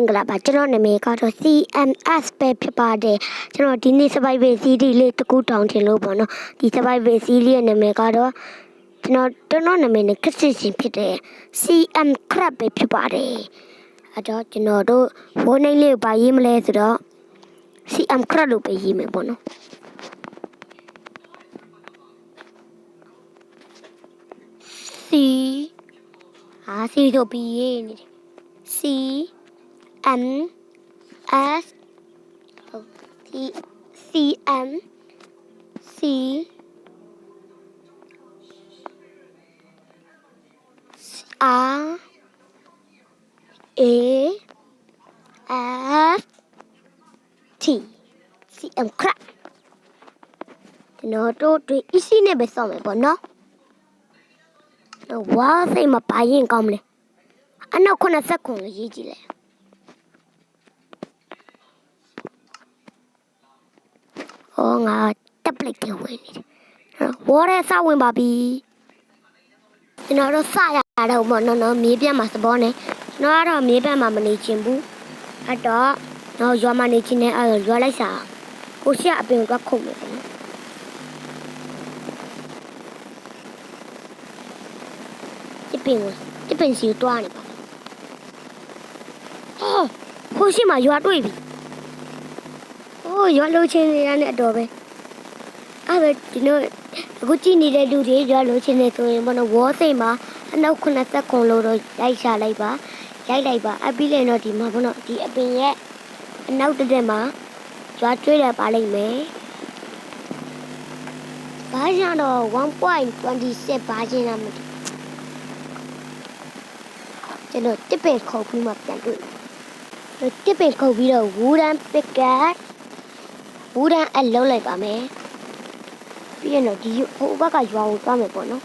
င်္ဂလာပါကျွန်တော်နာမည်ကတော့ CMS ပဲဖြစ်ပါတယ်ကျွန်တော်ဒီနေ့ survival series လေးတစ်ခုတောင်းတင်လို့ပေါ့နော်ဒီ survival series ရဲ့နာမည်ကတော့ကျွန်တော်နာမည်နဲ့ခက်စစ်ရှင်ဖြစ်တယ် CM crab ပဲဖြစ်ပါတယ်အဲ့တော့ကျွန်တော်တို့ဝိုးနိုင်လေးကိုပါရေးမလဲဆိုတော့ CM crab လို့ပဲရေးမယ်ပေါ့နော်စီဆိုပြီးရေးနေတယ် C M S T C M C R A F T C M crab ကျွန်တော်တို့တွေ easy နဲ့ပဲစောင့်မယ်ပေါ့နော်ဝါးစိတ်မပါရင်ကောင်းမလဲအနောက်90ခုလေးရေးကြည့်လိုက်ဟောငါတက်ပလက်တွေဝင်နေတယ်ဝါးရဲစဝင်ပါပြီကျွန်တော်တို့စရတော့ပေါ့နော်မြေပြတ်မှာစပေါ်နေကျွန်တော်ကတော့မြေပြတ်မှာမနေချင်ဘူးအဲ့တော့တော့ရွာမှာနေချင်တဲ့အဲ့ရွာလိုက်စားကိုရှက်အပင်ကခုတ်မယ်ပေါ့နော်ဒီပင်စီတွားနေပါကိုရှိမှာရွာတွေ့ပြီရွာလိုချင်နေရတဲ့အတော်ပဲအဲ့ပဲဒီလိုအခုကြည့်နေတဲ့လူတွေရွာလိုချင်နေဆိုရင်ဘောနော်ဝေါ်စိတ်မှာအနောက်90ခုလို့တော့ရိုက်ချလိုက်ပါအပြီးလည်းတော့ဒီမှာဘောနော်ဒီအပင်ရဲ့အနောက်တက်မှာရွာတွေ့ရပါလိမ့်မယ်ဘာကြောင့်တော့ 1.26 ဘာကျင်းလာမသိကျွန်တော်တစ်ပင်ခုတ်ပြီးမှပြန်တွေ့တစ်ပင်ခုတ်ပြီးတော့ဝူဒန်ပစ်ကတ်ဝူဒန်အလုံးလိုက်ပါမယ်ပြီးရင်တော့ဒီဟိုဘက်ကရွာကိုသွားမယ်ပေါ့နော်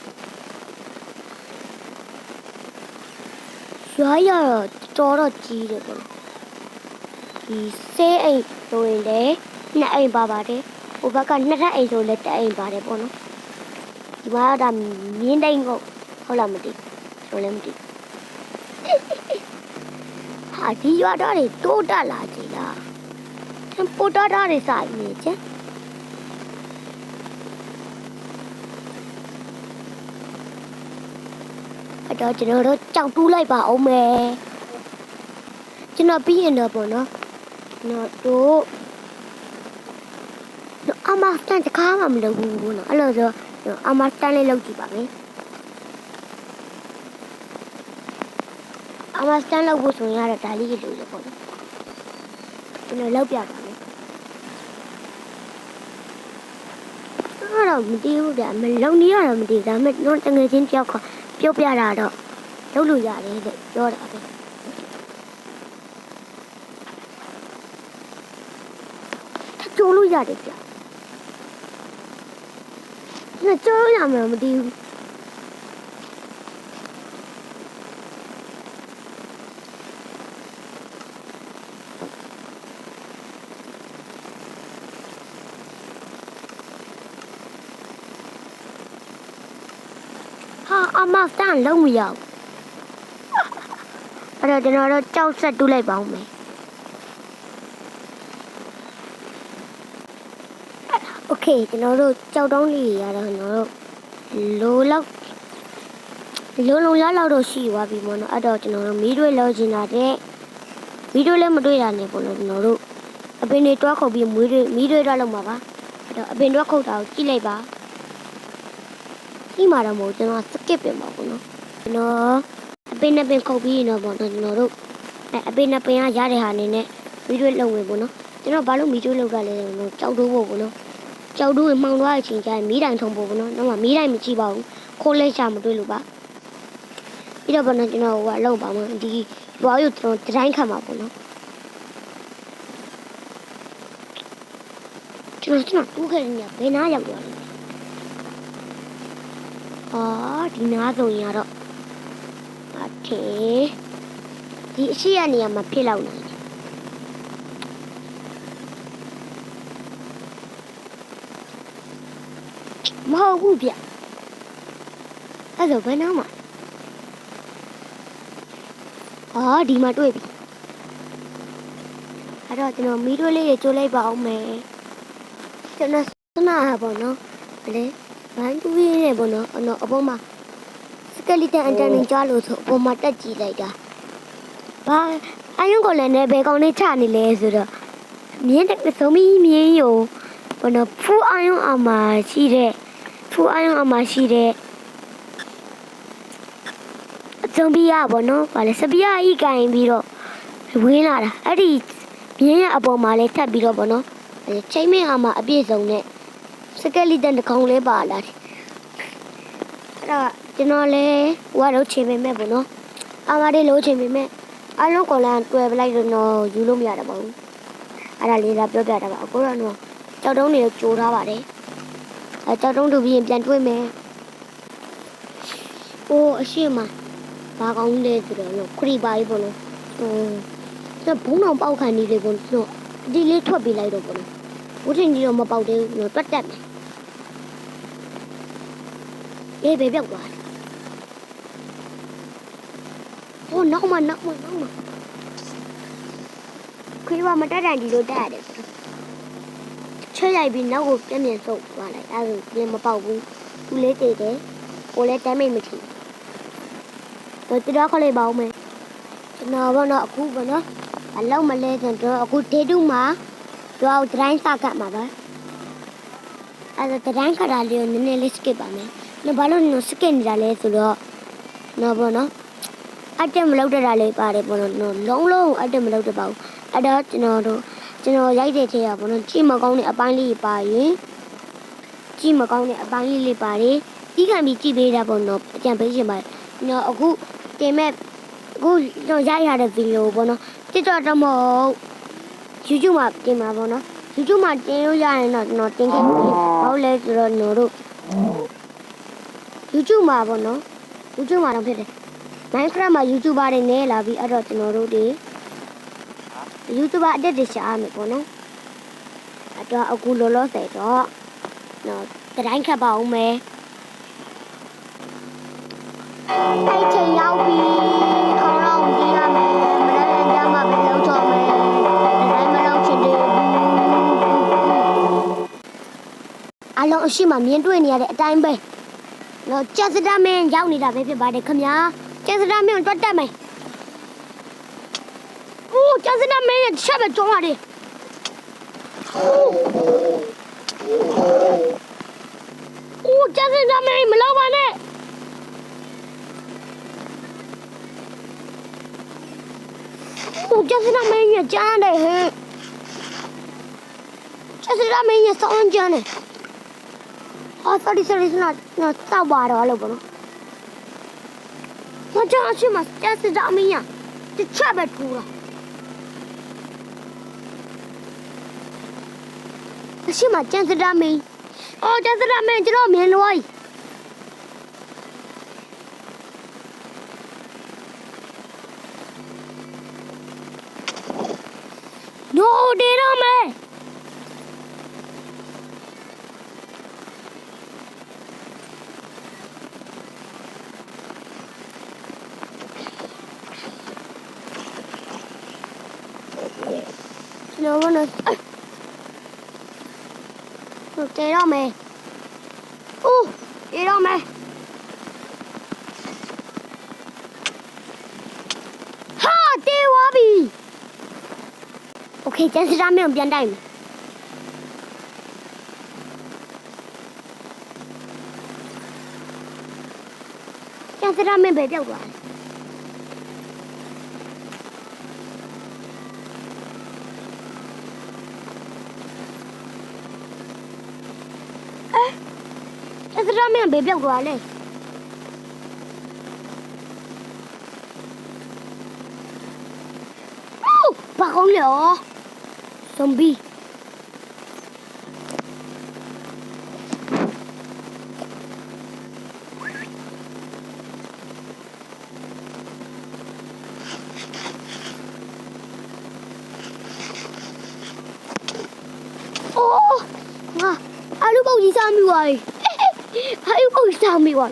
ရွာရတော့ကြီးတယ်ပေါ့ဒီစေးအိမ်ဆိုရင်လည်းနှစ်အိမ်ပါပါတယ်ဟိုဘက်ကနှစ်ထပ်အိမ်ဆိုလည်းတစ်အိမ်ပါတယ်ပေါ့နော်ဒီမှာဒါမြင်းတိန်ကိုဟုတ်လားမသိဆိုလည်းမသိဟာဒီရွာတော့တွေတိုးတက်လာကြည်လားပိုတာတာတွေစာနေချင်အဲ့တော့ကျွန်တော်တို့ကြောက်တူးလိုက်ပါအောင်မယ်ကျွန်တော်ပြီးရင်တော့ပေါ့နော်ကျွန်တော်တို့အမစတန်တကားမှမလုပ်ဘူးပေါ့နော်အဲ့လိုဆိုအမစတန်လေးလုပ်ကြည့်ပါမယ်အမစတန်လုပ်ဖို့ဆိုရင်တော့ဒါလေးလိုရပေါ့နော်ကျွန်တော်လောက်ပြပါမယ်အဲ့တော့မတည်ဘူးဗျမလုံနေရတော့မတည်ဒါပေမဲ့တော့တငယ်ချင်းတယောက်ပြောပြတာတော့လုပ်လို့ရတယ်တဲ့ပြောတာပဲကျိုးလို့ရတယ်ဗျငါကျိုးရမှာမတည်ဘူးအမစတန်လုံးမရောက်အဲ့တော့ကျွန်တော်တို့ကြောက်ဆက်တူးလိုက်ပါဦးမယ်โอเคကျွန်တော်တို့ကြောက်တုံးလေးရတော့ကျွန်တော်တို့လုံးလောက်တော့ရှိသွားပြီပေါ့နော်အဲ့တော့ကျွန်တော်တို့မီးတွေလောက်ချင်တာတဲ့မီးတွေလည်းမတွေ့ရနဲ့ပေါ့နော်ကျွန်တော်တို့အပင်တွေတွားခုတ်ပြီးမီးတွေတွားလောက်မှာပါအဲ့တော့အပင်တွားခုတ်တာကိုကြည့်လိုက်ပါဒီမှာတော့မဟုတ်ကျွန်တော် skip ပြင်ပါဘူးနော်ကျွန်တော်အပင်နဲ့ပင်ခုတ်ပြီးရင်တော့ပေါ့နော်ကျွန်တော်တို့အပင်နဲ့ပင်ကရတဲ့ဟာနေနဲ့မီးတွေလုံဝင်ပေါ့နော်ကျွန်တော်ဘာလို့မီးတွေလုံကလဲကြောက်တိုးဖို့ပေါ့နော်ကြောက်တိုးမှောင်သွားတဲ့အချိန်ကျရင်မီးတိုင်ထုံဖို့ပေါ့နော်နောက်မှမီးတိုင်မကြည့်ပါဘူးခိုးလဲချမတွေ့လို့ပါပြီးတော့ပေါ့နော်ကျွန်တော်ဟိုကလုံပါမှာဒီဘွားရုပ်ကျွန်တော်တိုင်းခံပါပေါ့နော်ကျွန်တော်တူးခဲ့နေဘယ်နားရောက်သွားလဲဒီနားဆိုရင်တော့အထေဒီအရှိရနေရာမှာဖြစ်လောက်နေမဟုတ်ဘူးဗျအဲ့ဒါဘယ်နားမှာဒီမှာတွေ့ပြီ အဲ့တော့ကျွန်တော်မီးတို့လေးတွေကျိုးလိုက်ပါအောင်မယ်ကျွန်တော်စနာပေါ့နော်ဗလေဘန်တူရင်းနေပေါ့နော်အပေါ်မှာစကလီတန်အန်တန်ကြားလို့ဆိုအပေါ်မှာတက်ကြည့်လိုက်တာဘာအယုံကိုလည်းနဲ့ဘယ်ကောင်လေးချနေလဲဆိုတော့မြင်းတဲ့သုံးမီမြင်းယုံပေါ့နော်ဖူးအယုံအမရှိတဲ့ဖူးအယုံအမရှိတဲ့ဇွန်ဘီယာပေါ့နော်ဗာလေစပီယာကြီးကင်ပြီးတော့ဝင်းလာတာအဲ့ဒီမြင်းရအပေါ်မှာလည်းထပ်ပြီးတော့ပေါ့နော်ချိန်မင်းအမအပြည့်စုံနဲ့စကလီတန်တစ်ကောင်လေးပါလာတယ်အဲ့တော့ကျွန်တော်လည်းဟိုကတော့ချိန်ပေမဲ့ပေါ့နော်အမလေးလို့ချိန်ပေမဲ့အလုံးကော်လန်တွယ်ပလိုက်တော့ယူလို့မရတော့ပါဘူးအဲ့ဒါလေးလာပြောပြတာပါအခုတော့ကြောက်တုံးတွေကြိုးထားပါတယ်အဲကြောက်တုံးတို့ပြီးရင်ပြန်တွေးမယ်အိုးအရှိမဘာကောင်းလဲဆိုတော့ခရီးပါကြီးပေါ့နော်ဘုံတော်ပေါက်ခံနေတယ်ပေါ့နော်ဒီလေးထွက်ပေးလိုက်တော့ပေါ့နော်ဘုထင်ကြီးတော့မပေါက်သေးဘူးနော်တွတ်တက်မယ်အေးပဲပြောက်သွားတယ်ဟိုနောက်မှခရီးပါမတက်တိုင်းဒီလိုတက်ရတယ်ချဲ့ရိုက်ပြီးနောက်ကိုပြန်ဆုပ်သွားလိုက်အဲဒါလည်းမပေါက်ဘူးသူလေးတည်တယ်ကိုလည်းတမ်းမိတ်မထီတော့တရားခေါ်လိုက်ပါဦးမယ်ကျွန်တော်ဘောနော်အခုဘောနော်အလုံးမလဲဆိုတော့အခုဒေတုမှာတော့တိုင်းစကတ်မှာပါအဲ့ဒါတိုင်းခါတာလေးကိုနည်းနည်းလေး skip ပါမယ်။ဘာလို့နော် skip နေတာလဲဆိုတော့နော်ဘောနော်အတက်မလုပ်တတ်တာလေးပါတယ်ဘောနော်လုံးအတက်မလုပ်တတ်ပါဘူး။အဲ့တော့ကျွန်တော်ရိုက်တဲ့ထဲကဘောနော်ကြည့်မကောင်းတဲ့အပိုင်းလေးပါရင်ကြည့်မကောင်းတဲ့အပိုင်းလေးပါတယ်။ကြီးခံပြီးကြည့်ပေးတာဘောနော်အကြံပေးရှင်ပါတယ်။နော်အခုတင်မဲ့အခုတော့ရိုက်ရတဲ့ဗီဒီယိုပေါ့နော် TikTok တော့မဟုတ် YouTube မှာတင်မှာပေါ့နော် YouTube မှာတင်လို့ရရင်တော့ကျွန်တော်တင်ခဲ့ပြီဘာလို့လဲဆိုတော့ကျွန်တော်တို့ YouTube မှာပေါ့နော် YouTube မှာတော့ဖြစ်တယ် Minecraft မှာ YouTuber တွေနေလာပြီးအဲ့တော့ကျွန်တော်တို့တွေ YouTuber အတက်တွေရှာရမယ်ပေါ့နော်အဲ့တော့အခုလောလောဆယ်တော့နော်တိုင်းခတ်ပါအောင်မယ်အဲ့ချိန်ရောက်ပြီခေါင်းတော့ကြည့်ရမယ်မနေ့ကညမှာပဲလောက်ချော်မယ်တိုင်းမလောက်ချင်သေးဘူးအလုံးအရှိမမြင်တွေ့နေရတဲ့အတိုင်းပဲနော်ကျက်စတာမင်းရောက်နေတာပဲဖြစ်ပါတယ်ခင်ဗျာကျက်စတာမင်းတွတ်တက်မယ်အိုးကျက်စတာမင်းရဲ့ချက်ပဲကြောရတယ်အိုးကျက်စတာမင်းမလောက်ပါနဲ့ကျက်စတာမင်းရဲ့ကျန်းတယ်ဟဲ့ကျက်စတာမင်းရဲ့စောင်းကျန်းတယ်sorry နော်စောက်ပါတော့လို့ပေါ့နော်မကြောက်အချင်းမကျက်စတာမင်းရတချက်ပဲထူတာအချင်းမကျက်စတာမင်းအော်ကျက်စတာမင်းကျွန်တော်မြင်လို့No, they don't me. No one is. They don't me. Oh, they don't me. Ha, they wobby. Okay, just ra mìnhပြန်တိုင်းကျန်စရာမင်းပဲပြောက်သွားတယ်ကျန်စရာမင်းပဲပြောက်သွားလဲဘာကောင်းလဲZombie. Oh, alu bau gì sao mi vậy? Alu bau gì sao mi vậy?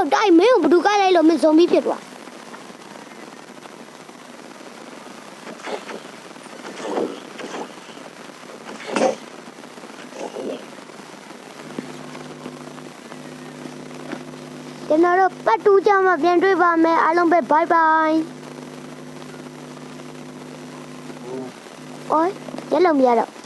တော့တိုက်မင်းကိုဘယ်သူကလိုက်လို့မင်းဇွန်ဘီဖြစ်သွားကျွန်တော်တို့ပတ်တူးကြမှာပြန်တွေ့ပါမယ်အားလုံးပဲ bye bye အိုးရက်လုံးမရတော့